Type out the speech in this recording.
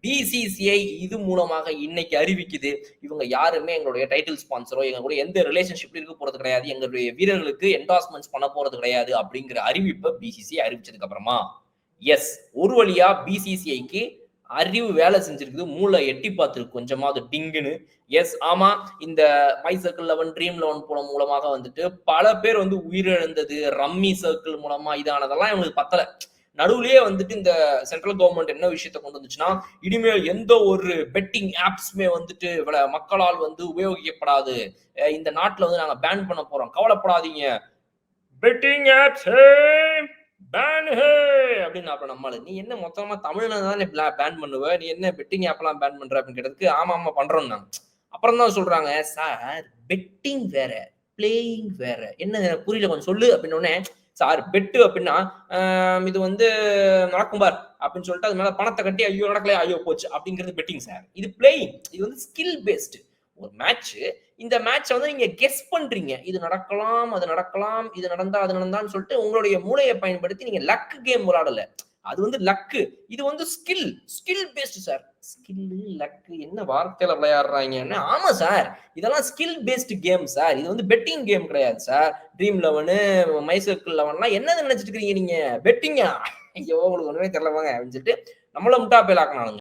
BCCI இது மூலமாக இன்னைக்கு அறிவிக்குது, இவங்க யாருமே எங்களுடைய டைட்டில் ஸ்பான்சரோ எங்க கூட எந்த ரிலேஷன்ஷிப்ல இருக்க போறது கிடையாது, எங்களுடைய வீரர்களுக்கு என்டார்ஸ்மெண்ட்ஸ் பண்ண போறது கிடையாது அப்படிங்கிற அறிவிப்பை பிசிசிஐ அறிவிச்சதுக்கு அப்புறமா எஸ் ஒரு வழியா பிசிசிஐக்கு அறிவு வேலை செஞ்சிருக்குது, மூளை எட்டி பார்த்துருக்கு கொஞ்சமாவது டிங்குன்னு. எஸ் ஆமா, இந்த மை சர்க்கிள் 11 ட்ரீம் 11 போன மூலமாக வந்துட்டு பல பேர் வந்து உயிரிழந்தது, ரம்மி சர்க்கிள் மூலமா இதானதெல்லாம் இவங்களுக்கு பத்தல. நடுவுலயே வந்துட்டு இந்த சென்ட்ரல் கவர்மெண்ட் என்ன விஷயத்த கொண்டு வந்துச்சுன்னா, இனிமேல் எந்த ஒரு பெட்டிங் ஆப்ஸ்மே வந்துட்டு மக்களால் வந்து உபயோகிக்கப்படாது, இந்த நாட்டுல வந்து நாங்க பேன் பண்ண போறோம், கவலைப்படாதீங்க, பெட்டிங் ஆப்ஸ் பேன் ஹே அப்படின்னு. அப்புறம் நம்மள நீ என்ன மொத்தமா தமிழ்ல தானே பேன் பண்ணுவ, நீ என்ன பெட்டிங் ஆப் எல்லாம் பேன் பண்ற அப்படின்னு கேட்டதுக்கு ஆமா ஆமா பண்றோம் நாங்க. அப்புறம் தான் சொல்றாங்க, சார் பெட்டிங் வேற பிளேயிங் வேற, என்ன புரியல கொஞ்சம் சொல்லு அப்படின்னு. சார் பெட்டு அப்படின்னா இது வந்து நடக்கும் பார் அப்படின்னு சொல்லிட்டு அது மேல பணத்தை கட்டி ஐயோ நடக்கல ஐயோ போச்சு அப்படிங்கிறது பெட்டிங் சார். இது பிளேயிங், இது வந்து ஸ்கில் பேஸ்டு ஒரு மேட்ச். இந்த மேட்சை வந்து நீங்க கெஸ் பண்றீங்க, இது நடக்கலாம் அது நடக்கலாம், இது நடந்தா அது நடந்தான்னு சொல்லிட்டு உங்களுடைய மூளையை பயன்படுத்தி நீங்க லக் கேம் விளையாடல, அது வந்து லக்கு. இது வந்து skill, skill paste sir. Skill luck என்ன வார்த்தையில விளையாடுறாங்க? ஆமா சார், இதெல்லாம் ஸ்கில் பேஸ்ட் கேம் சார், இது வந்து பெட்டிங் கேம் கிடையாது சார். ட்ரீம் 11 மை சர்க்கிள் 11 என்னது நினைச்சிட்டு இருக்கீங்க நீங்க, பெட்டிங்கா? ஐயோ உங்களுக்கு ஒண்ணுமே தெரியல வாங்க அப்படின்னு சொல்லிட்டு நம்மள முட்டா பேலாக்கினானுங்க.